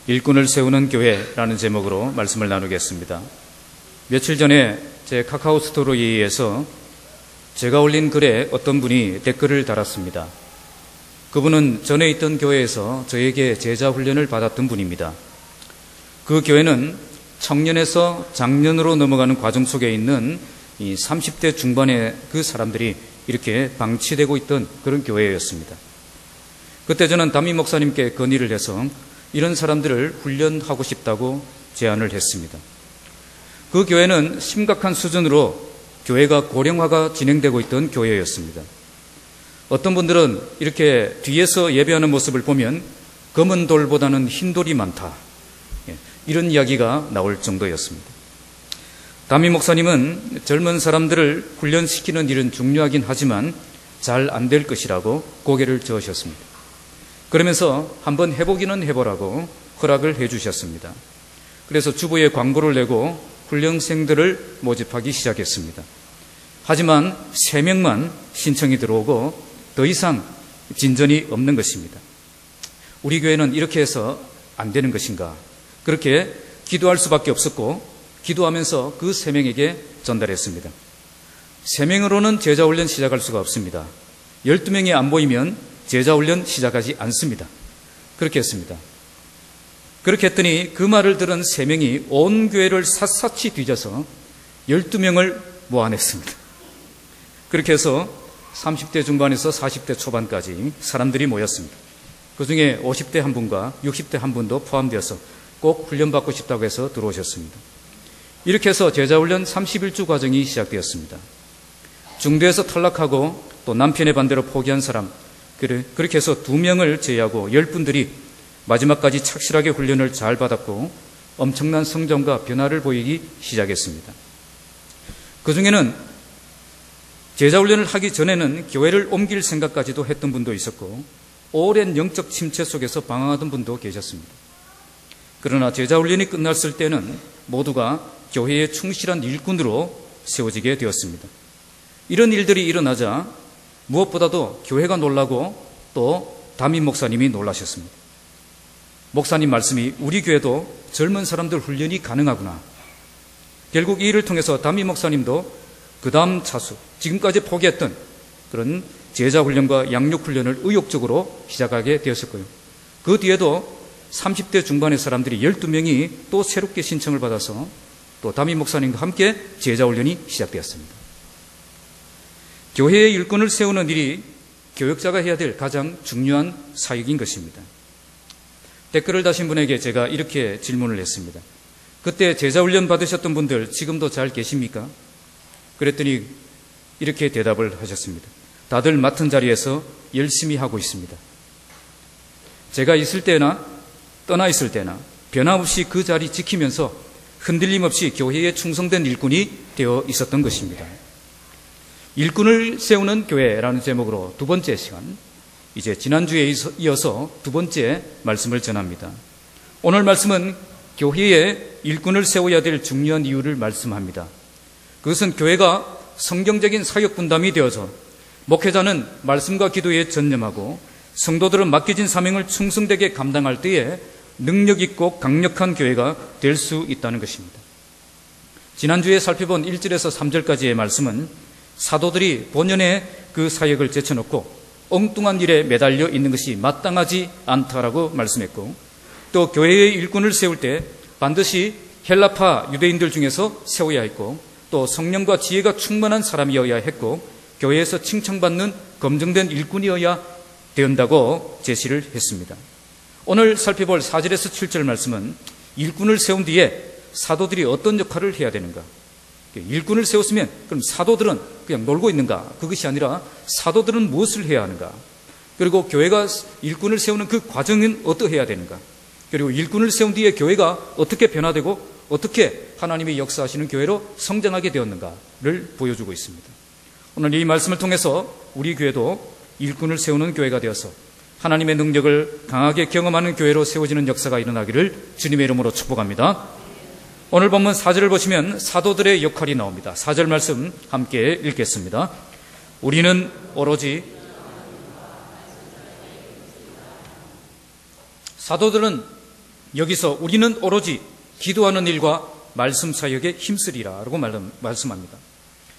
일꾼을 세우는 교회라는 제목으로 말씀을 나누겠습니다. 며칠 전에 제 카카오 스토리에서 제가 올린 글에 어떤 분이 댓글을 달았습니다. 그분은 전에 있던 교회에서 저에게 제자 훈련을 받았던 분입니다. 그 교회는 청년에서 장년으로 넘어가는 과정 속에 있는 이 30대 중반의 그 사람들이 이렇게 방치되고 있던 그런 교회였습니다. 그때 저는 담임 목사님께 건의를 해서 이런 사람들을 훈련하고 싶다고 제안을 했습니다. 그 교회는 심각한 수준으로 교회가 고령화가 진행되고 있던 교회였습니다. 어떤 분들은 이렇게 뒤에서 예배하는 모습을 보면 검은 돌보다는 흰 돌이 많다, 이런 이야기가 나올 정도였습니다. 담임 목사님은 젊은 사람들을 훈련시키는 일은 중요하긴 하지만 잘 안 될 것이라고 고개를 저으셨습니다. 그러면서 한번 해보기는 해보라고 허락을 해주셨습니다. 그래서 주보에 광고를 내고 훈련생들을 모집하기 시작했습니다. 하지만 3명만 신청이 들어오고 더 이상 진전이 없는 것입니다. 우리 교회는 이렇게 해서 안 되는 것인가? 그렇게 기도할 수밖에 없었고 기도하면서 그 3명에게 전달했습니다. 3명으로는 제자훈련 시작할 수가 없습니다. 12명이 안 보이면 제자훈련 시작하지 않습니다. 그렇게 했습니다. 그렇게 했더니 그 말을 들은 3명이 온 교회를 샅샅이 뒤져서 12명을 모아냈습니다. 그렇게 해서 30대 중반에서 40대 초반까지 사람들이 모였습니다. 그 중에 50대 한 분과 60대 한 분도 포함되어서 꼭 훈련받고 싶다고 해서 들어오셨습니다. 이렇게 해서 제자훈련 31주 과정이 시작되었습니다. 중대에서 탈락하고 또 남편의 반대로 포기한 사람, 그렇게 해서 2명을 제외하고 10분들이 마지막까지 착실하게 훈련을 잘 받았고 엄청난 성장과 변화를 보이기 시작했습니다. 그 중에는 제자훈련을 하기 전에는 교회를 옮길 생각까지도 했던 분도 있었고 오랜 영적 침체 속에서 방황하던 분도 계셨습니다. 그러나 제자훈련이 끝났을 때는 모두가 교회에 충실한 일꾼으로 세워지게 되었습니다. 이런 일들이 일어나자 무엇보다도 교회가 놀라고 또 담임 목사님이 놀라셨습니다. 목사님 말씀이 우리 교회도 젊은 사람들 훈련이 가능하구나. 결국 이 일을 통해서 담임 목사님도 그 다음 차수, 지금까지 포기했던 그런 제자훈련과 양육훈련을 의욕적으로 시작하게 되었을 거예요. 그 뒤에도 30대 중반의 사람들이 12명이 또 새롭게 신청을 받아서 또 담임 목사님과 함께 제자훈련이 시작되었습니다. 교회의 일꾼을 세우는 일이 교역자가 해야 될 가장 중요한 사역인 것입니다. 댓글을 다신 분에게 제가 이렇게 질문을 했습니다. 그때 제자훈련 받으셨던 분들 지금도 잘 계십니까? 그랬더니 이렇게 대답을 하셨습니다. 다들 맡은 자리에서 열심히 하고 있습니다. 제가 있을 때나 떠나 있을 때나 변함없이 그 자리 지키면서 흔들림 없이 교회에 충성된 일꾼이 되어 있었던 것입니다. 일꾼을 세우는 교회라는 제목으로 두 번째 시간, 이제 지난주에 이어서 두 번째 말씀을 전합니다. 오늘 말씀은 교회에 일꾼을 세워야 될 중요한 이유를 말씀합니다. 그것은 교회가 성경적인 사역 분담이 되어서 목회자는 말씀과 기도에 전념하고 성도들은 맡겨진 사명을 충성되게 감당할 때에 능력 있고 강력한 교회가 될 수 있다는 것입니다. 지난주에 살펴본 1절에서 3절까지의 말씀은 사도들이 본연의 그 사역을 제쳐놓고 엉뚱한 일에 매달려 있는 것이 마땅하지 않다라고 말씀했고, 또 교회의 일꾼을 세울 때 반드시 헬라파 유대인들 중에서 세워야 했고 또 성령과 지혜가 충만한 사람이어야 했고 교회에서 칭찬받는 검증된 일꾼이어야 된다고 제시를 했습니다. 오늘 살펴볼 4절에서 7절 말씀은 일꾼을 세운 뒤에 사도들이 어떤 역할을 해야 되는가, 일꾼을 세웠으면 그럼 사도들은 그냥 놀고 있는가, 그것이 아니라 사도들은 무엇을 해야 하는가, 그리고 교회가 일꾼을 세우는 그 과정은 어떠해야 되는가, 그리고 일꾼을 세운 뒤에 교회가 어떻게 변화되고 어떻게 하나님이 역사하시는 교회로 성장하게 되었는가를 보여주고 있습니다. 오늘 이 말씀을 통해서 우리 교회도 일꾼을 세우는 교회가 되어서 하나님의 능력을 강하게 경험하는 교회로 세워지는 역사가 일어나기를 주님의 이름으로 축복합니다. 오늘 본문 4절을 보시면 사도들의 역할이 나옵니다. 4절 말씀 함께 읽겠습니다. 우리는 오로지 사도들은 여기서 우리는 오로지 기도하는 일과 말씀 사역에 힘쓰리라 라고 말씀합니다.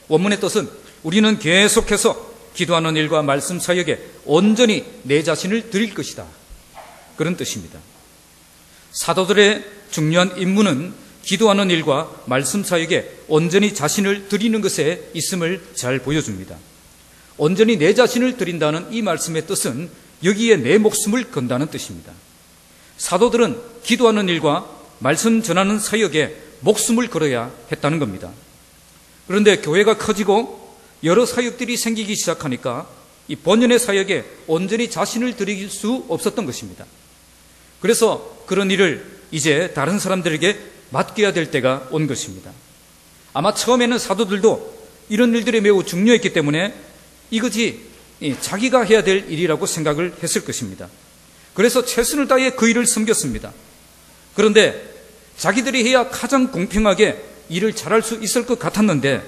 원문의 뜻은 우리는 계속해서 기도하는 일과 말씀 사역에 온전히 내 자신을 드릴 것이다, 그런 뜻입니다. 사도들의 중요한 임무는 기도하는 일과 말씀 사역에 온전히 자신을 드리는 것에 있음을 잘 보여줍니다. 온전히 내 자신을 드린다는 이 말씀의 뜻은 여기에 내 목숨을 건다는 뜻입니다. 사도들은 기도하는 일과 말씀 전하는 사역에 목숨을 걸어야 했다는 겁니다. 그런데 교회가 커지고 여러 사역들이 생기기 시작하니까 이 본연의 사역에 온전히 자신을 드릴 수 없었던 것입니다. 그래서 그런 일을 이제 다른 사람들에게 맡겨야 될 때가 온 것입니다. 아마 처음에는 사도들도 이런 일들이 매우 중요했기 때문에 이것이 자기가 해야 될 일이라고 생각을 했을 것입니다. 그래서 최선을 다해 그 일을 섬겼습니다. 그런데 자기들이 해야 가장 공평하게 일을 잘할 수 있을 것 같았는데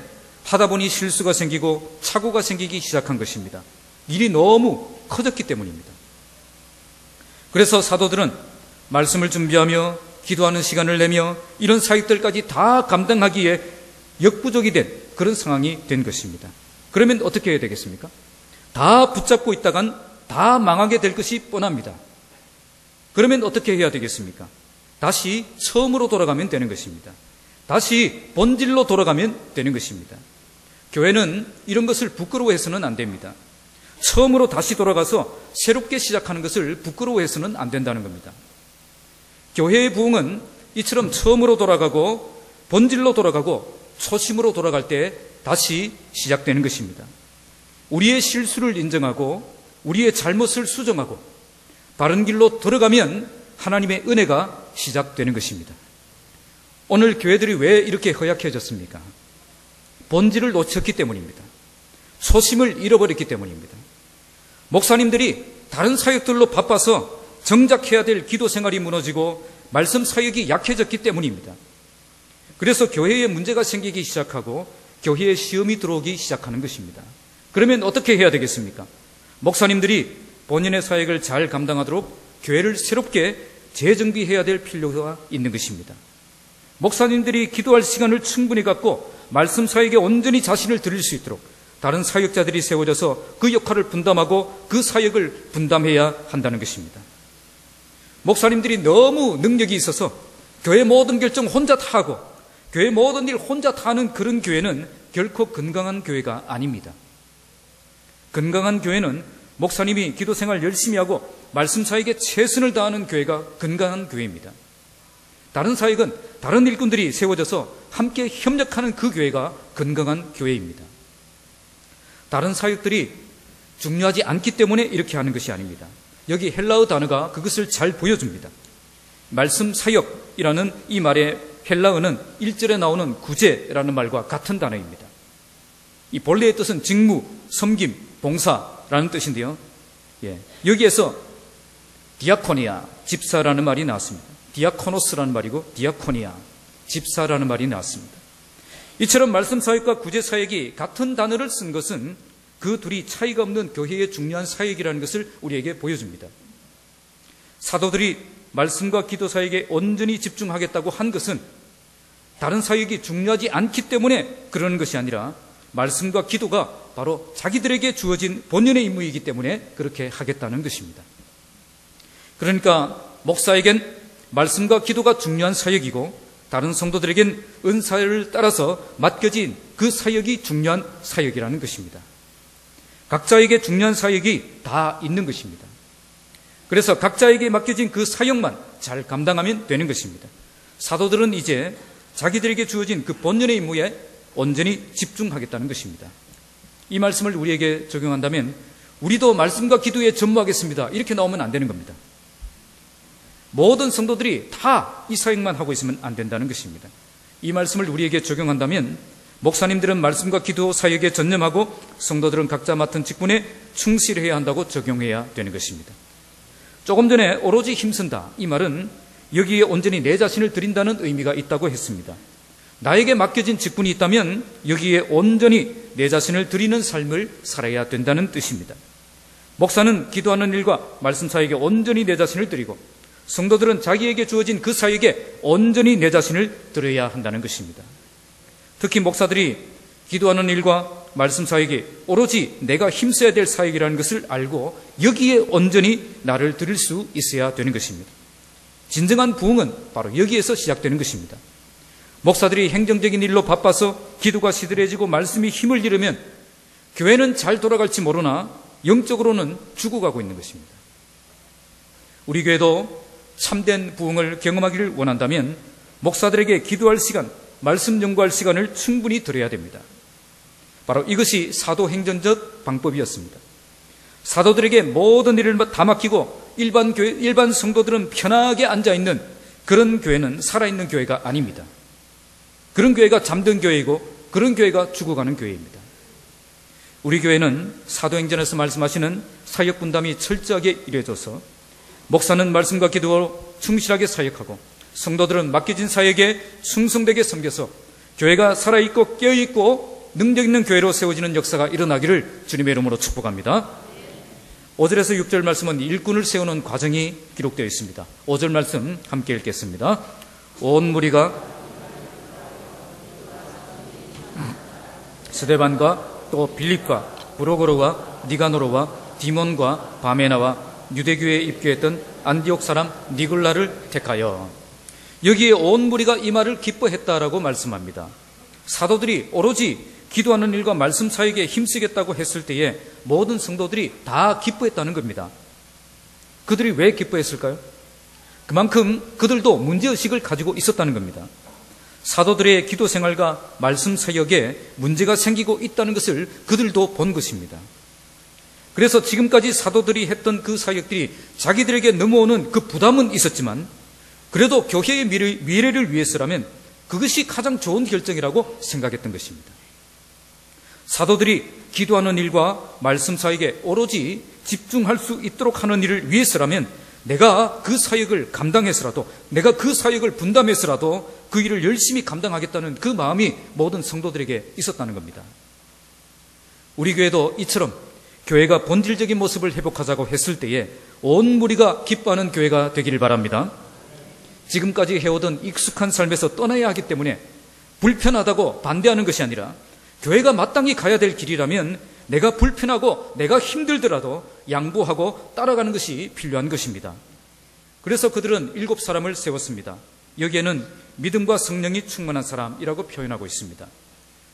하다 보니 실수가 생기고 착오가 생기기 시작한 것입니다. 일이 너무 커졌기 때문입니다. 그래서 사도들은 말씀을 준비하며 기도하는 시간을 내며 이런 사역들까지 다 감당하기에 역부족이 된 그런 상황이 된 것입니다. 그러면 어떻게 해야 되겠습니까? 다 붙잡고 있다간 다 망하게 될 것이 뻔합니다. 그러면 어떻게 해야 되겠습니까? 다시 처음으로 돌아가면 되는 것입니다. 다시 본질로 돌아가면 되는 것입니다. 교회는 이런 것을 부끄러워해서는 안 됩니다. 처음으로 다시 돌아가서 새롭게 시작하는 것을 부끄러워해서는 안 된다는 겁니다. 교회의 부흥은 이처럼 처음으로 돌아가고 본질로 돌아가고 초심으로 돌아갈 때 다시 시작되는 것입니다. 우리의 실수를 인정하고 우리의 잘못을 수정하고 바른 길로 들어가면 하나님의 은혜가 시작되는 것입니다. 오늘 교회들이 왜 이렇게 허약해졌습니까? 본질을 놓쳤기 때문입니다. 초심을 잃어버렸기 때문입니다. 목사님들이 다른 사역들로 바빠서 정작 해야 될 기도 생활이 무너지고 말씀 사역이 약해졌기 때문입니다. 그래서 교회에 문제가 생기기 시작하고 교회에 시험이 들어오기 시작하는 것입니다. 그러면 어떻게 해야 되겠습니까? 목사님들이 본인의 사역을 잘 감당하도록 교회를 새롭게 재정비해야 될 필요가 있는 것입니다. 목사님들이 기도할 시간을 충분히 갖고 말씀 사역에 온전히 자신을 드릴 수 있도록 다른 사역자들이 세워져서 그 역할을 분담하고 그 사역을 분담해야 한다는 것입니다. 목사님들이 너무 능력이 있어서 교회 모든 결정 혼자 다 하고 교회 모든 일 혼자 다 하는 그런 교회는 결코 건강한 교회가 아닙니다. 건강한 교회는 목사님이 기도 생활 열심히 하고 말씀 사역에 최선을 다하는 교회가 건강한 교회입니다. 다른 사역은 다른 일꾼들이 세워져서 함께 협력하는 그 교회가 건강한 교회입니다. 다른 사역들이 중요하지 않기 때문에 이렇게 하는 것이 아닙니다. 여기 헬라어 단어가 그것을 잘 보여줍니다. 말씀 사역이라는 이 말의 헬라어는 1절에 나오는 구제라는 말과 같은 단어입니다. 이 본래의 뜻은 직무, 섬김, 봉사라는 뜻인데요. 여기에서 디아코니아, 집사라는 말이 나왔습니다. 디아코노스라는 말이고 디아코니아, 집사라는 말이 나왔습니다. 이처럼 말씀 사역과 구제 사역이 같은 단어를 쓴 것은 그 둘이 차이가 없는 교회의 중요한 사역이라는 것을 우리에게 보여줍니다. 사도들이 말씀과 기도 사역에 온전히 집중하겠다고 한 것은 다른 사역이 중요하지 않기 때문에 그러는 것이 아니라 말씀과 기도가 바로 자기들에게 주어진 본연의 임무이기 때문에 그렇게 하겠다는 것입니다. 그러니까 목사에겐 말씀과 기도가 중요한 사역이고 다른 성도들에겐 은사를 따라서 맡겨진 그 사역이 중요한 사역이라는 것입니다. 각자에게 중요한 사역이 다 있는 것입니다. 그래서 각자에게 맡겨진 그 사역만 잘 감당하면 되는 것입니다. 사도들은 이제 자기들에게 주어진 그 본연의 임무에 온전히 집중하겠다는 것입니다. 이 말씀을 우리에게 적용한다면 우리도 말씀과 기도에 전무하겠습니다. 이렇게 나오면 안 되는 겁니다. 모든 성도들이 다 이 사역만 하고 있으면 안 된다는 것입니다. 이 말씀을 우리에게 적용한다면 목사님들은 말씀과 기도 사역에 전념하고 성도들은 각자 맡은 직분에 충실해야 한다고 적용해야 되는 것입니다. 조금 전에 오로지 힘쓴다, 이 말은 여기에 온전히 내 자신을 드린다는 의미가 있다고 했습니다. 나에게 맡겨진 직분이 있다면 여기에 온전히 내 자신을 드리는 삶을 살아야 된다는 뜻입니다. 목사는 기도하는 일과 말씀 사역에 온전히 내 자신을 드리고 성도들은 자기에게 주어진 그 사역에 온전히 내 자신을 드려야 한다는 것입니다. 특히 목사들이 기도하는 일과 말씀 사역이 오로지 내가 힘써야 될 사역이라는 것을 알고 여기에 온전히 나를 드릴 수 있어야 되는 것입니다. 진정한 부흥은 바로 여기에서 시작되는 것입니다. 목사들이 행정적인 일로 바빠서 기도가 시들해지고 말씀이 힘을 잃으면 교회는 잘 돌아갈지 모르나 영적으로는 죽어가고 있는 것입니다. 우리 교회도 참된 부흥을 경험하기를 원한다면 목사들에게 기도할 시간, 말씀 연구할 시간을 충분히 드려야 됩니다. 바로 이것이 사도행전적 방법이었습니다. 사도들에게 모든 일을 다 맡기고 일반 성도들은 편하게 앉아있는 그런 교회는 살아있는 교회가 아닙니다. 그런 교회가 잠든 교회이고 그런 교회가 죽어가는 교회입니다. 우리 교회는 사도행전에서 말씀하시는 사역 분담이 철저하게 이루어져서 목사는 말씀과 기도로 충실하게 사역하고 성도들은 맡겨진 사역에 충성되게 섬겨서 교회가 살아있고 깨어있고 능력 있는 교회로 세워지는 역사가 일어나기를 주님의 이름으로 축복합니다. 5절에서 6절 말씀은 일꾼을 세우는 과정이 기록되어 있습니다. 5절 말씀 함께 읽겠습니다. 온 무리가 스데반과 또 빌립과 브로고로와 니가노로와 디몬과 바메나와 유대교회에 입교했던 안디옥 사람 니골라를 택하여, 여기에 온 무리가 이 말을 기뻐했다라고 말씀합니다. 사도들이 오로지 기도하는 일과 말씀 사역에 힘쓰겠다고 했을 때에 모든 성도들이 다 기뻐했다는 겁니다. 그들이 왜 기뻐했을까요? 그만큼 그들도 문제의식을 가지고 있었다는 겁니다. 사도들의 기도 생활과 말씀 사역에 문제가 생기고 있다는 것을 그들도 본 것입니다. 그래서 지금까지 사도들이 했던 그 사역들이 자기들에게 넘어오는 그 부담은 있었지만 그래도 교회의 미래를 위해서라면 그것이 가장 좋은 결정이라고 생각했던 것입니다. 사도들이 기도하는 일과 말씀 사역에 오로지 집중할 수 있도록 하는 일을 위해서라면 내가 그 사역을 감당해서라도, 내가 그 사역을 분담해서라도 그 일을 열심히 감당하겠다는 그 마음이 모든 성도들에게 있었다는 겁니다. 우리 교회도 이처럼 교회가 본질적인 모습을 회복하자고 했을 때에 온 무리가 기뻐하는 교회가 되기를 바랍니다. 지금까지 해오던 익숙한 삶에서 떠나야 하기 때문에 불편하다고 반대하는 것이 아니라 교회가 마땅히 가야 될 길이라면 내가 불편하고 내가 힘들더라도 양보하고 따라가는 것이 필요한 것입니다. 그래서 그들은 7사람을 세웠습니다. 여기에는 믿음과 성령이 충만한 사람이라고 표현하고 있습니다.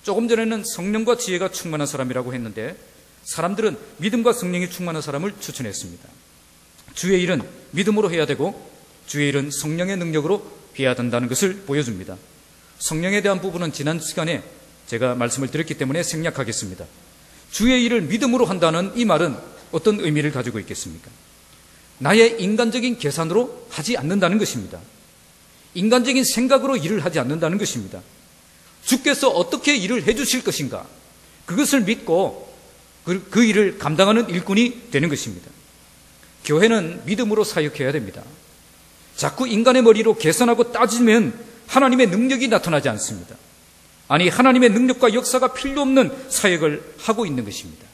조금 전에는 성령과 지혜가 충만한 사람이라고 했는데 사람들은 믿음과 성령이 충만한 사람을 추천했습니다. 주의 일은 믿음으로 해야 되고 주의 일은 성령의 능력으로 해야 된다는 것을 보여줍니다. 성령에 대한 부분은 지난 시간에 제가 말씀을 드렸기 때문에 생략하겠습니다. 주의 일을 믿음으로 한다는 이 말은 어떤 의미를 가지고 있겠습니까? 나의 인간적인 계산으로 하지 않는다는 것입니다. 인간적인 생각으로 일을 하지 않는다는 것입니다. 주께서 어떻게 일을 해주실 것인가, 그것을 믿고 그 일을 감당하는 일꾼이 되는 것입니다. 교회는 믿음으로 사역해야 됩니다. 자꾸 인간의 머리로 계산하고 따지면 하나님의 능력이 나타나지 않습니다. 아니, 하나님의 능력과 역사가 필요 없는 사역을 하고 있는 것입니다.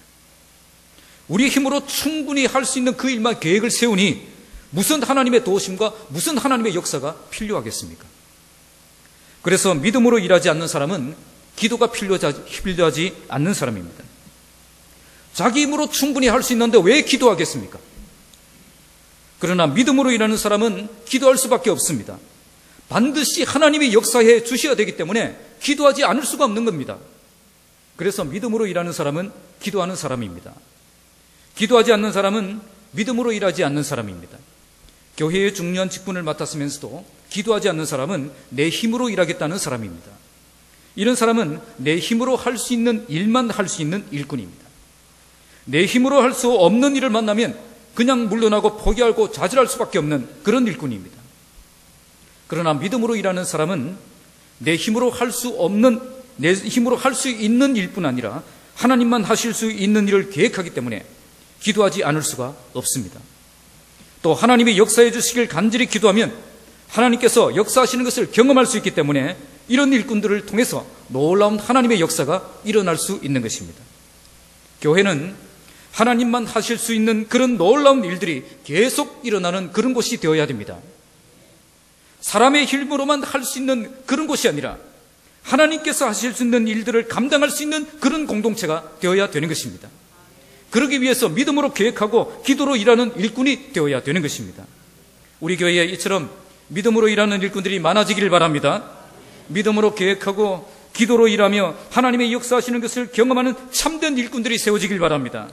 우리 힘으로 충분히 할 수 있는 그 일만 계획을 세우니 무슨 하나님의 도우심과 무슨 하나님의 역사가 필요하겠습니까? 그래서 믿음으로 일하지 않는 사람은 기도가 필요하지 않는 사람입니다. 자기 힘으로 충분히 할 수 있는데 왜 기도하겠습니까? 그러나 믿음으로 일하는 사람은 기도할 수밖에 없습니다. 반드시 하나님이 역사해 주셔야 되기 때문에 기도하지 않을 수가 없는 겁니다. 그래서 믿음으로 일하는 사람은 기도하는 사람입니다. 기도하지 않는 사람은 믿음으로 일하지 않는 사람입니다. 교회의 중요한 직분을 맡았으면서도 기도하지 않는 사람은 내 힘으로 일하겠다는 사람입니다. 이런 사람은 내 힘으로 할 수 있는 일만 할 수 있는 일꾼입니다. 내 힘으로 할 수 없는 일을 만나면 그냥 물러나고 포기하고 좌절할 수밖에 없는 그런 일꾼입니다. 그러나 믿음으로 일하는 사람은 내 힘으로 할 수 없는, 내 힘으로 할 수 있는 일뿐 아니라 하나님만 하실 수 있는 일을 계획하기 때문에 기도하지 않을 수가 없습니다. 또 하나님이 역사해 주시길 간절히 기도하면 하나님께서 역사하시는 것을 경험할 수 있기 때문에 이런 일꾼들을 통해서 놀라운 하나님의 역사가 일어날 수 있는 것입니다. 교회는 하나님만 하실 수 있는 그런 놀라운 일들이 계속 일어나는 그런 곳이 되어야 됩니다. 사람의 힘으로만 할 수 있는 그런 곳이 아니라 하나님께서 하실 수 있는 일들을 감당할 수 있는 그런 공동체가 되어야 되는 것입니다. 그러기 위해서 믿음으로 계획하고 기도로 일하는 일꾼이 되어야 되는 것입니다. 우리 교회에 이처럼 믿음으로 일하는 일꾼들이 많아지기를 바랍니다. 믿음으로 계획하고 기도로 일하며 하나님의 역사하시는 것을 경험하는 참된 일꾼들이 세워지길 바랍니다.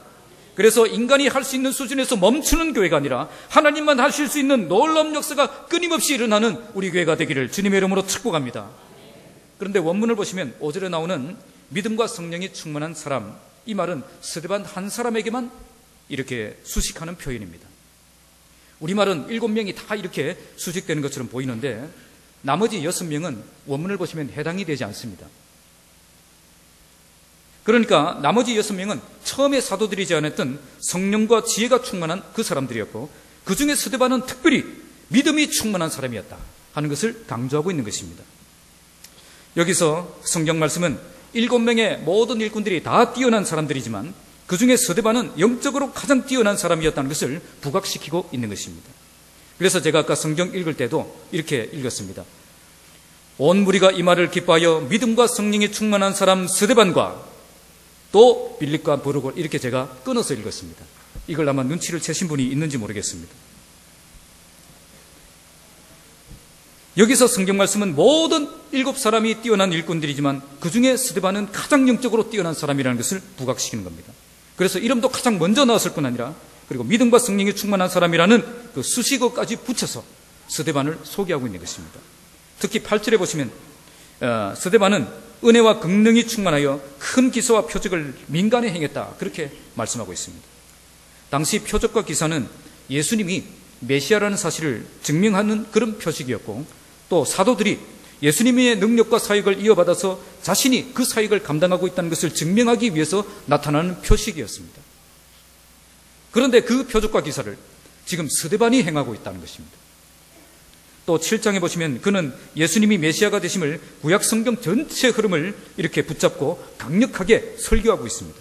그래서 인간이 할 수 있는 수준에서 멈추는 교회가 아니라 하나님만 하실 수 있는 놀라운 역사가 끊임없이 일어나는 우리 교회가 되기를 주님의 이름으로 축복합니다. 그런데 원문을 보시면 5절에 나오는 믿음과 성령이 충만한 사람, 이 말은 스데반 한 사람에게만 이렇게 수식하는 표현입니다. 우리말은 7명이 다 이렇게 수식되는 것처럼 보이는데 나머지 6명은 원문을 보시면 해당이 되지 않습니다. 그러니까 나머지 6명은 처음에 사도들이 제안했던 성령과 지혜가 충만한 그 사람들이었고, 그 중에 스데반은 특별히 믿음이 충만한 사람이었다 하는 것을 강조하고 있는 것입니다. 여기서 성경 말씀은 7명의 모든 일꾼들이 다 뛰어난 사람들이지만 그 중에 스데반은 영적으로 가장 뛰어난 사람이었다는 것을 부각시키고 있는 것입니다. 그래서 제가 아까 성경 읽을 때도 이렇게 읽었습니다. 온 무리가 이 말을 기뻐하여 믿음과 성령이 충만한 사람 스데반과 또 빌립과 브루골, 이렇게 제가 끊어서 읽었습니다. 이걸 아마 눈치를 채신 분이 있는지 모르겠습니다. 여기서 성경 말씀은 모든 7사람이 뛰어난 일꾼들이지만 그 중에 스데반은 가장 영적으로 뛰어난 사람이라는 것을 부각시키는 겁니다. 그래서 이름도 가장 먼저 나왔을 뿐 아니라 그리고 믿음과 성령이 충만한 사람이라는 그 수식어까지 붙여서 스데반을 소개하고 있는 것입니다. 특히 8절에 보시면 스데반은 은혜와 긍능이 충만하여 큰 기사와 표적을 민간에 행했다, 그렇게 말씀하고 있습니다. 당시 표적과 기사는 예수님이 메시아라는 사실을 증명하는 그런 표식이었고, 또 사도들이 예수님의 능력과 사역을 이어받아서 자신이 그 사역을 감당하고 있다는 것을 증명하기 위해서 나타나는 표식이었습니다. 그런데 그 표적과 기사를 지금 스데반이 행하고 있다는 것입니다. 또 7장에 보시면 그는 예수님이 메시아가 되심을 구약 성경 전체 흐름을 이렇게 붙잡고 강력하게 설교하고 있습니다.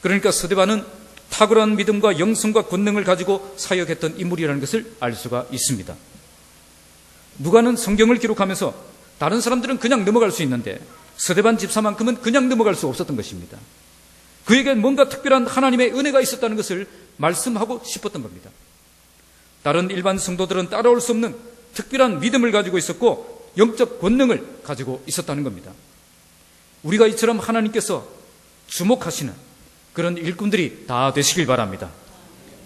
그러니까 스데반은 탁월한 믿음과 영성과 권능을 가지고 사역했던 인물이라는 것을 알 수가 있습니다. 누가는 성경을 기록하면서 다른 사람들은 그냥 넘어갈 수 있는데 스데반 집사만큼은 그냥 넘어갈 수 없었던 것입니다. 그에겐 뭔가 특별한 하나님의 은혜가 있었다는 것을 말씀하고 싶었던 겁니다. 다른 일반 성도들은 따라올 수 없는 특별한 믿음을 가지고 있었고 영적 권능을 가지고 있었다는 겁니다. 우리가 이처럼 하나님께서 주목하시는 그런 일꾼들이 다 되시길 바랍니다.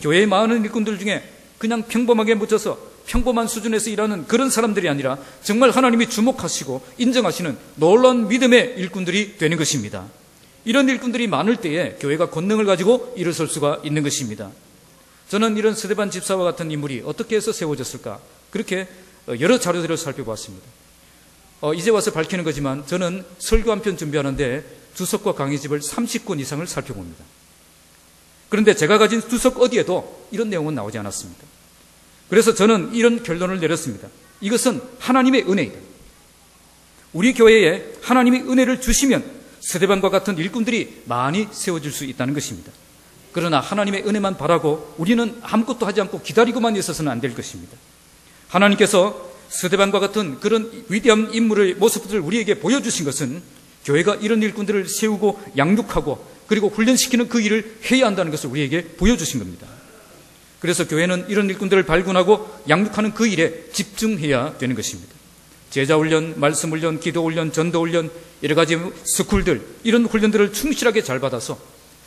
교회의 많은 일꾼들 중에 그냥 평범하게 묻혀서 평범한 수준에서 일하는 그런 사람들이 아니라 정말 하나님이 주목하시고 인정하시는 놀라운 믿음의 일꾼들이 되는 것입니다. 이런 일꾼들이 많을 때에 교회가 권능을 가지고 일어설 수가 있는 것입니다. 저는 이런 스데반 집사와 같은 인물이 어떻게 해서 세워졌을까, 그렇게 여러 자료들을 살펴보았습니다. 이제 와서 밝히는 거지만 저는 설교 한 편 준비하는데 주석과 강의집을 30권 이상을 살펴봅니다. 그런데 제가 가진 주석 어디에도 이런 내용은 나오지 않았습니다. 그래서 저는 이런 결론을 내렸습니다. 이것은 하나님의 은혜이다. 우리 교회에 하나님이 은혜를 주시면 스데반과 같은 일꾼들이 많이 세워질 수 있다는 것입니다. 그러나 하나님의 은혜만 바라고 우리는 아무것도 하지 않고 기다리고만 있어서는 안 될 것입니다. 하나님께서 스데반과 같은 그런 위대한 인물의 모습들을 우리에게 보여주신 것은 교회가 이런 일꾼들을 세우고 양육하고 그리고 훈련시키는 그 일을 해야 한다는 것을 우리에게 보여주신 겁니다. 그래서 교회는 이런 일꾼들을 발굴하고 양육하는 그 일에 집중해야 되는 것입니다. 제자훈련, 말씀훈련, 기도훈련, 전도훈련, 여러 가지 스쿨들, 이런 훈련들을 충실하게 잘 받아서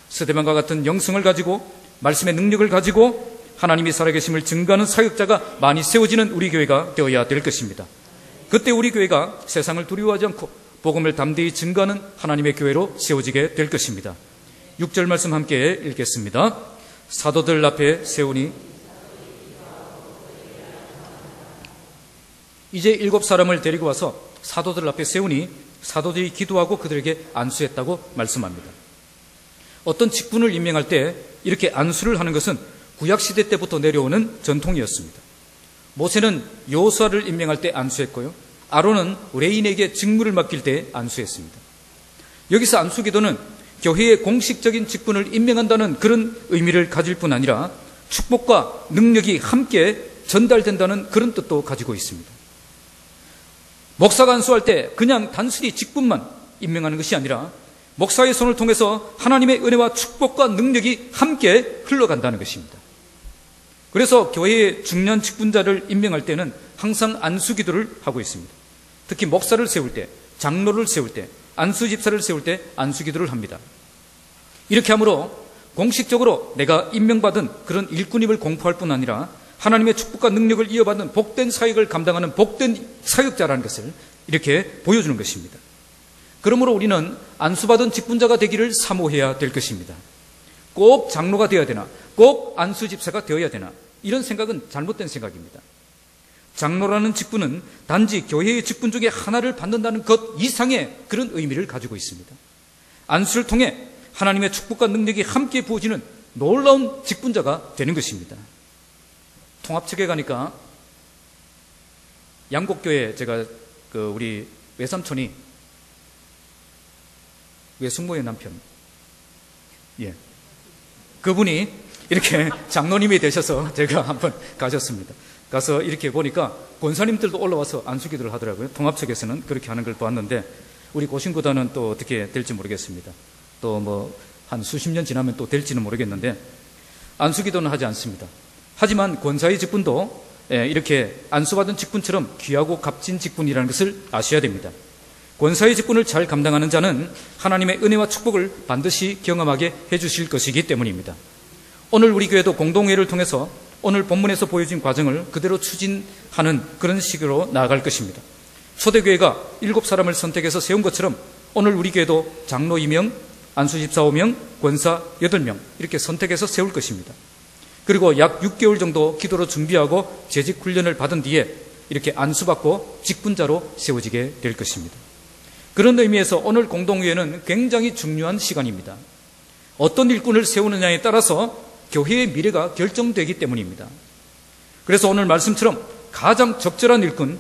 스데반과 같은 영성을 가지고 말씀의 능력을 가지고 하나님이 살아계심을 증거하는 사역자가 많이 세워지는 우리 교회가 되어야 될 것입니다. 그때 우리 교회가 세상을 두려워하지 않고 복음을 담대히 증거하는 하나님의 교회로 세워지게 될 것입니다. 6절 말씀 함께 읽겠습니다. 사도들 앞에 세우니, 이제 7사람을 데리고 와서 사도들 앞에 세우니 사도들이 기도하고 그들에게 안수했다고 말씀합니다. 어떤 직분을 임명할 때 이렇게 안수를 하는 것은 구약시대 때부터 내려오는 전통이었습니다. 모세는 여호수아를 임명할 때 안수했고요, 아론은 레인에게 직무를 맡길 때 안수했습니다. 여기서 안수기도는 교회의 공식적인 직분을 임명한다는 그런 의미를 가질 뿐 아니라 축복과 능력이 함께 전달된다는 그런 뜻도 가지고 있습니다. 목사가 안수할 때 그냥 단순히 직분만 임명하는 것이 아니라 목사의 손을 통해서 하나님의 은혜와 축복과 능력이 함께 흘러간다는 것입니다. 그래서 교회의 중요한 직분자를 임명할 때는 항상 안수기도를 하고 있습니다. 특히 목사를 세울 때, 장로를 세울 때, 안수집사를 세울 때 안수기도를 합니다. 이렇게 함으로 공식적으로 내가 임명받은 그런 일꾼임을 공포할 뿐 아니라 하나님의 축복과 능력을 이어받는 복된 사역을 감당하는 복된 사역자라는 것을 이렇게 보여주는 것입니다. 그러므로 우리는 안수받은 직분자가 되기를 사모해야 될 것입니다. 꼭 장로가 되어야 되나, 꼭 안수집사가 되어야 되나, 이런 생각은 잘못된 생각입니다. 장로라는 직분은 단지 교회의 직분 중에 하나를 받는다는 것 이상의 그런 의미를 가지고 있습니다. 안수를 통해 하나님의 축복과 능력이 함께 부어지는 놀라운 직분자가 되는 것입니다. 통합측에 가니까 양곡교회 제가 우리 외삼촌이 외숙모의 남편, 그분이 이렇게 장로님이 되셔서 제가 한번 가셨습니다. 가서 이렇게 보니까 권사님들도 올라와서 안수기도를 하더라고요. 통합측에서는 그렇게 하는 걸 보았는데 우리 고신구단은 또 어떻게 될지 모르겠습니다. 또 뭐 한 수십 년 지나면 또 될지는 모르겠는데 안수기도는 하지 않습니다. 하지만 권사의 직분도 이렇게 안수받은 직분처럼 귀하고 값진 직분이라는 것을 아셔야 됩니다. 권사의 직분을 잘 감당하는 자는 하나님의 은혜와 축복을 반드시 경험하게 해주실 것이기 때문입니다. 오늘 우리 교회도 공동회를 통해서 오늘 본문에서 보여진 과정을 그대로 추진하는 그런 식으로 나아갈 것입니다. 초대교회가 7사람을 선택해서 세운 것처럼 오늘 우리 교회도 장로 2명, 안수집사 5명, 권사 8명 이렇게 선택해서 세울 것입니다. 그리고 약 6개월 정도 기도로 준비하고 재직 훈련을 받은 뒤에 이렇게 안수받고 직분자로 세워지게 될 것입니다. 그런 의미에서 오늘 공동회는 굉장히 중요한 시간입니다. 어떤 일꾼을 세우느냐에 따라서 교회의 미래가 결정되기 때문입니다. 그래서 오늘 말씀처럼 가장 적절한 일꾼,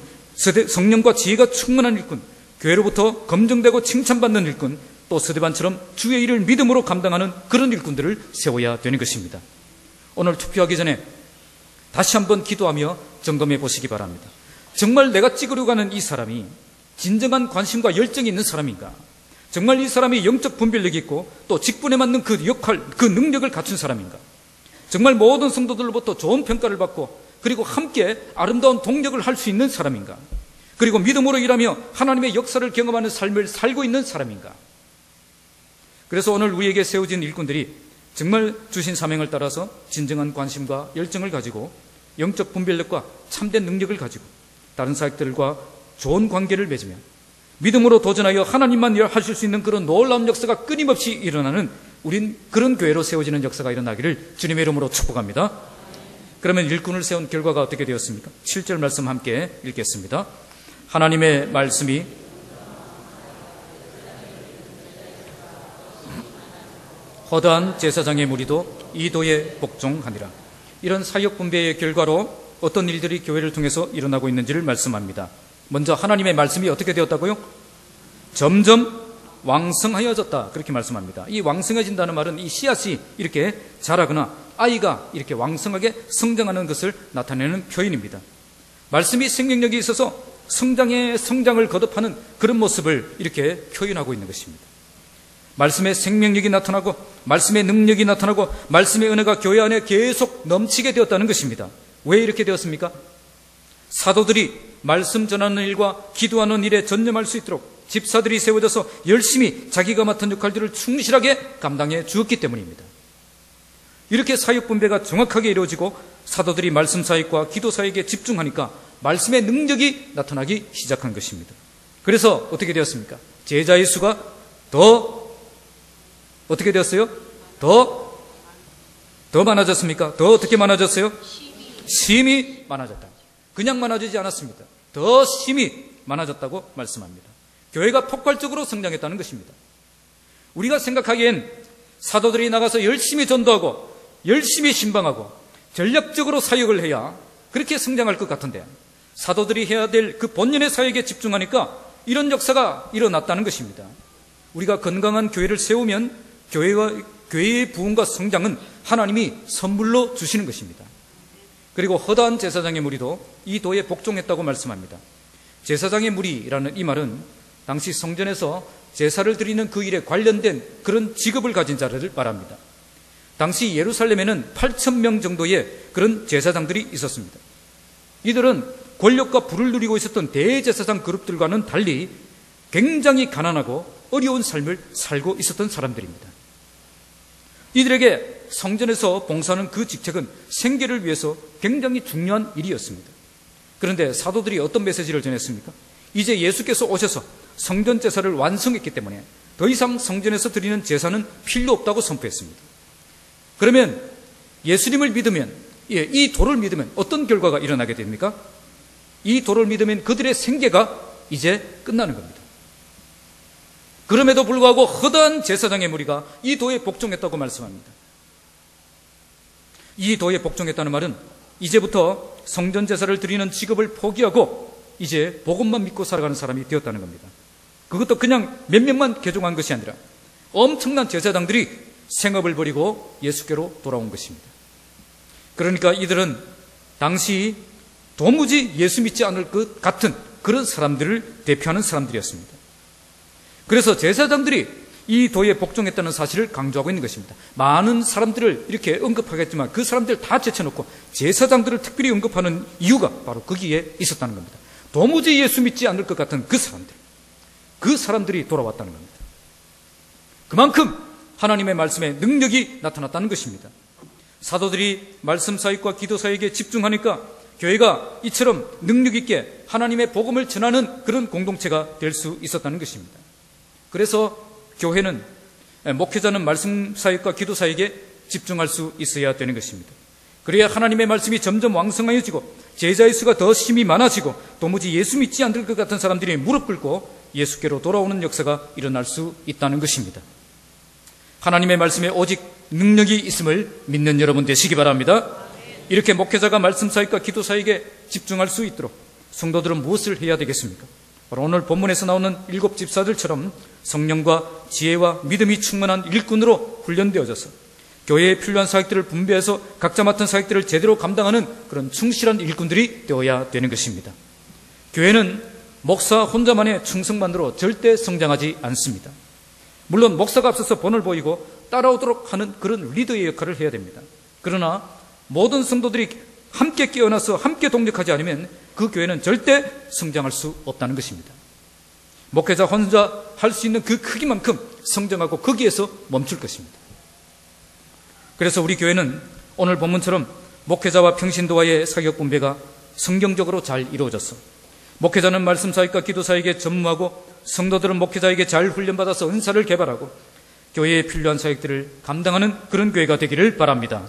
성령과 지혜가 충만한 일꾼, 교회로부터 검증되고 칭찬받는 일꾼, 또 스데반처럼 주의 일을 믿음으로 감당하는 그런 일꾼들을 세워야 되는 것입니다. 오늘 투표하기 전에 다시 한번 기도하며 점검해 보시기 바랍니다. 정말 내가 찍으려고 하는 이 사람이 진정한 관심과 열정이 있는 사람인가? 정말 이 사람이 영적 분별력이 있고 또 직분에 맞는 그 역할, 그 능력을 갖춘 사람인가? 정말 모든 성도들로부터 좋은 평가를 받고 그리고 함께 아름다운 동력을 할 수 있는 사람인가? 그리고 믿음으로 일하며 하나님의 역사를 경험하는 삶을 살고 있는 사람인가? 그래서 오늘 우리에게 세워진 일꾼들이 정말 주신 사명을 따라서 진정한 관심과 열정을 가지고 영적 분별력과 참된 능력을 가지고 다른 사역들과 좋은 관계를 맺으며 믿음으로 도전하여 하나님만 하실 수 있는 그런 놀라운 역사가 끊임없이 일어나는 우린 그런 교회로 세워지는 역사가 일어나기를 주님의 이름으로 축복합니다. 그러면 일꾼을 세운 결과가 어떻게 되었습니까? 7절 말씀 함께 읽겠습니다. 하나님의 말씀이 허다한 제사장의 무리도 이도에 복종하니라. 이런 사역 분배의 결과로 어떤 일들이 교회를 통해서 일어나고 있는지를 말씀합니다. 먼저 하나님의 말씀이 어떻게 되었다고요? 점점 왕성하여졌다. 그렇게 말씀합니다. 이 왕성해진다는 말은 이 씨앗이 이렇게 자라거나 아이가 이렇게 왕성하게 성장하는 것을 나타내는 표현입니다. 말씀이 생명력이 있어서 성장을 거듭하는 그런 모습을 이렇게 표현하고 있는 것입니다. 말씀의 생명력이 나타나고 말씀의 능력이 나타나고 말씀의 은혜가 교회 안에 계속 넘치게 되었다는 것입니다. 왜 이렇게 되었습니까? 사도들이 말씀 전하는 일과 기도하는 일에 전념할 수 있도록 집사들이 세워져서 열심히 자기가 맡은 역할들을 충실하게 감당해 주었기 때문입니다. 이렇게 사역 분배가 정확하게 이루어지고 사도들이 말씀 사역과 기도 사역에 집중하니까 말씀의 능력이 나타나기 시작한 것입니다. 그래서 어떻게 되었습니까? 제자의 수가 더 어떻게 되었어요? 더 많아졌습니까? 더 어떻게 많아졌어요? 심히 많아졌다. 그냥 많아지지 않았습니다. 더 심히 많아졌다고 말씀합니다. 교회가 폭발적으로 성장했다는 것입니다. 우리가 생각하기엔 사도들이 나가서 열심히 전도하고 열심히 신방하고 전략적으로 사역을 해야 그렇게 성장할 것 같은데 사도들이 해야 될 그 본연의 사역에 집중하니까 이런 역사가 일어났다는 것입니다. 우리가 건강한 교회를 세우면 교회의 부흥과 성장은 하나님이 선물로 주시는 것입니다. 그리고 허다한 제사장의 무리도 이 도에 복종했다고 말씀합니다. 제사장의 무리라는 이 말은 당시 성전에서 제사를 드리는 그 일에 관련된 그런 직업을 가진 자를 말합니다. 당시 예루살렘에는 8,000명 정도의 그런 제사장들이 있었습니다. 이들은 권력과 부를 누리고 있었던 대제사장 그룹들과는 달리 굉장히 가난하고 어려운 삶을 살고 있었던 사람들입니다. 이들에게 성전에서 봉사하는 그 직책은 생계를 위해서 굉장히 중요한 일이었습니다. 그런데 사도들이 어떤 메시지를 전했습니까? 이제 예수께서 오셔서 성전 제사를 완성했기 때문에 더 이상 성전에서 드리는 제사는 필요 없다고 선포했습니다. 그러면 예수님을 믿으면, 이 도를 믿으면 어떤 결과가 일어나게 됩니까? 이 도를 믿으면 그들의 생계가 이제 끝나는 겁니다. 그럼에도 불구하고 허다한 제사장의 무리가 이 도에 복종했다고 말씀합니다. 이 도에 복종했다는 말은 이제부터 성전 제사를 드리는 직업을 포기하고 이제 복음만 믿고 살아가는 사람이 되었다는 겁니다. 그것도 그냥 몇 명만 개종한 것이 아니라 엄청난 제사장들이 생업을 버리고 예수께로 돌아온 것입니다. 그러니까 이들은 당시 도무지 예수 믿지 않을 것 같은 그런 사람들을 대표하는 사람들이었습니다. 그래서 제사장들이 이 도에 복종했다는 사실을 강조하고 있는 것입니다. 많은 사람들을 이렇게 언급하겠지만 그 사람들 다 제쳐놓고 제사장들을 특별히 언급하는 이유가 바로 거기에 있었다는 겁니다. 도무지 예수 믿지 않을 것 같은 그 사람들이 돌아왔다는 겁니다. 그만큼 하나님의 말씀에 능력이 나타났다는 것입니다. 사도들이 말씀 사역과 기도 사역에 집중하니까 교회가 이처럼 능력 있게 하나님의 복음을 전하는 그런 공동체가 될 수 있었다는 것입니다. 그래서 교회는, 목회자는 말씀 사역과 기도 사역에 집중할 수 있어야 되는 것입니다. 그래야 하나님의 말씀이 점점 왕성해지고 제자의 수가 더 심히 많아지고 도무지 예수 믿지 않을 것 같은 사람들이 무릎 꿇고 예수께로 돌아오는 역사가 일어날 수 있다는 것입니다. 하나님의 말씀에 오직 능력이 있음을 믿는 여러분 되시기 바랍니다. 이렇게 목회자가 말씀 사역과 기도 사역에 집중할 수 있도록 성도들은 무엇을 해야 되겠습니까? 바로 오늘 본문에서 나오는 7 집사들처럼 성령과 지혜와 믿음이 충만한 일꾼으로 훈련되어져서 교회에 필요한 사역들을 분배해서 각자 맡은 사역들을 제대로 감당하는 그런 충실한 일꾼들이 되어야 되는 것입니다. 교회는 목사 혼자만의 충성만으로 절대 성장하지 않습니다. 물론 목사가 앞서서 본을 보이고 따라오도록 하는 그런 리더의 역할을 해야 됩니다. 그러나 모든 성도들이 함께 깨어나서 함께 동력하지 않으면 그 교회는 절대 성장할 수 없다는 것입니다. 목회자 혼자 할 수 있는 그 크기만큼 성장하고 거기에서 멈출 것입니다. 그래서 우리 교회는 오늘 본문처럼 목회자와 평신도와의 사역 분배가 성경적으로 잘 이루어졌어. 목회자는 말씀 사역과 기도 사역에 전무하고 성도들은 목회자에게 잘 훈련받아서 은사를 개발하고 교회에 필요한 사역들을 감당하는 그런 교회가 되기를 바랍니다.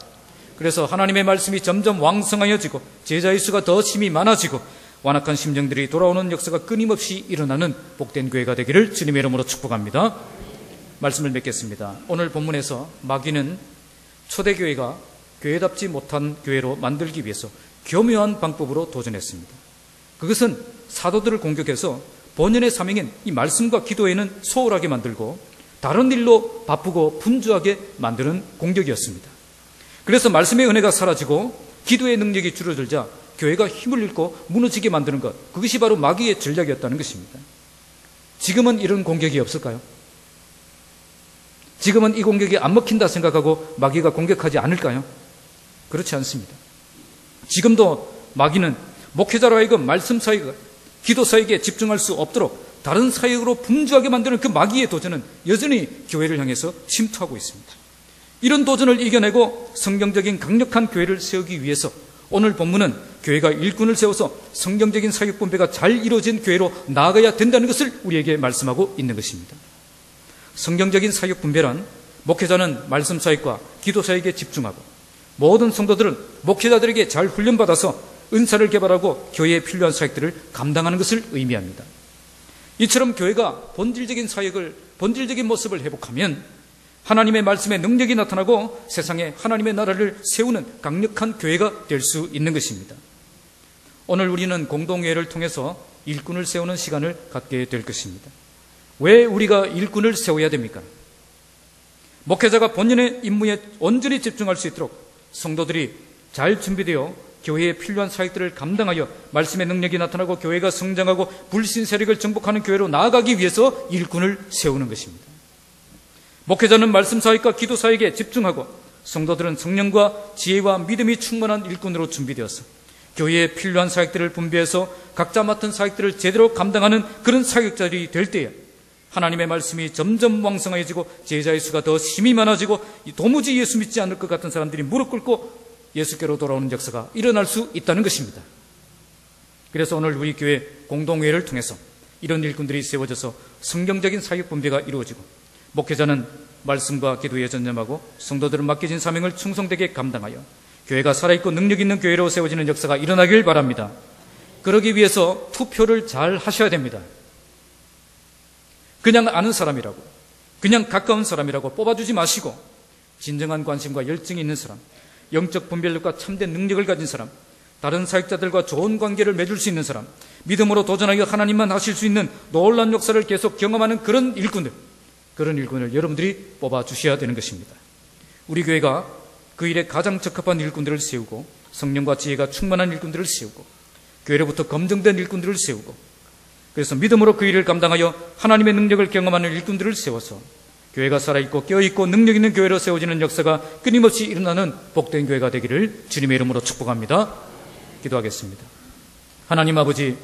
그래서 하나님의 말씀이 점점 왕성하여지고 제자의 수가 더 심히 많아지고 완악한 심령들이 돌아오는 역사가 끊임없이 일어나는 복된 교회가 되기를 주님의 이름으로 축복합니다. 말씀을 맺겠습니다. 오늘 본문에서 마귀는 초대교회가 교회답지 못한 교회로 만들기 위해서 교묘한 방법으로 도전했습니다. 그것은 사도들을 공격해서 본연의 사명인 이 말씀과 기도에는 소홀하게 만들고 다른 일로 바쁘고 분주하게 만드는 공격이었습니다. 그래서 말씀의 은혜가 사라지고 기도의 능력이 줄어들자 교회가 힘을 잃고 무너지게 만드는 것, 그것이 바로 마귀의 전략이었다는 것입니다. 지금은 이런 공격이 없을까요? 지금은 이 공격이 안 먹힌다 생각하고 마귀가 공격하지 않을까요? 그렇지 않습니다. 지금도 마귀는 목회자로 하여금 말씀 사역, 기도 사역에 집중할 수 없도록 다른 사역으로 분주하게 만드는 그 마귀의 도전은 여전히 교회를 향해서 침투하고 있습니다. 이런 도전을 이겨내고 성경적인 강력한 교회를 세우기 위해서 오늘 본문은 교회가 일꾼을 세워서 성경적인 사역 분배가 잘 이루어진 교회로 나아가야 된다는 것을 우리에게 말씀하고 있는 것입니다. 성경적인 사역 분배란 목회자는 말씀 사역과 기도 사역에 집중하고 모든 성도들은 목회자들에게 잘 훈련받아서 은사를 개발하고 교회에 필요한 사역들을 감당하는 것을 의미합니다. 이처럼 교회가 본질적인 모습을 회복하면 하나님의 말씀에 능력이 나타나고 세상에 하나님의 나라를 세우는 강력한 교회가 될 수 있는 것입니다. 오늘 우리는 공동회를 통해서 일꾼을 세우는 시간을 갖게 될 것입니다. 왜 우리가 일꾼을 세워야 됩니까? 목회자가 본인의 임무에 온전히 집중할 수 있도록 성도들이 잘 준비되어 교회에 필요한 사역들을 감당하여 말씀의 능력이 나타나고 교회가 성장하고 불신 세력을 정복하는 교회로 나아가기 위해서 일꾼을 세우는 것입니다. 목회자는 말씀 사역과 기도 사역에 집중하고 성도들은 성령과 지혜와 믿음이 충만한 일꾼으로 준비되어서 교회에 필요한 사역들을 분배해서 각자 맡은 사역들을 제대로 감당하는 그런 사역자들이 될 때에 하나님의 말씀이 점점 왕성해지고 제자의 수가 더 심히 많아지고 도무지 예수 믿지 않을 것 같은 사람들이 무릎 꿇고 예수께로 돌아오는 역사가 일어날 수 있다는 것입니다. 그래서 오늘 우리 교회 공동회를 통해서 이런 일꾼들이 세워져서 성경적인 사역 분배가 이루어지고 목회자는 말씀과 기도에 전념하고 성도들은 맡겨진 사명을 충성되게 감당하여 교회가 살아있고 능력 있는 교회로 세워지는 역사가 일어나길 바랍니다. 그러기 위해서 투표를 잘 하셔야 됩니다. 그냥 아는 사람이라고, 그냥 가까운 사람이라고 뽑아주지 마시고 진정한 관심과 열정이 있는 사람, 영적 분별력과 참된 능력을 가진 사람, 다른 사역자들과 좋은 관계를 맺을 수 있는 사람, 믿음으로 도전하여 하나님만 하실 수 있는 놀라운 역사를 계속 경험하는 그런 일꾼을 여러분들이 뽑아주셔야 되는 것입니다. 우리 교회가 그 일에 가장 적합한 일꾼들을 세우고 성령과 지혜가 충만한 일꾼들을 세우고 교회로부터 검증된 일꾼들을 세우고 그래서 믿음으로 그 일을 감당하여 하나님의 능력을 경험하는 일꾼들을 세워서 교회가 살아있고 깨어있고 능력 있는 교회로 세워지는 역사가 끊임없이 일어나는 복된 교회가 되기를 주님의 이름으로 축복합니다. 기도하겠습니다. 하나님 아버지,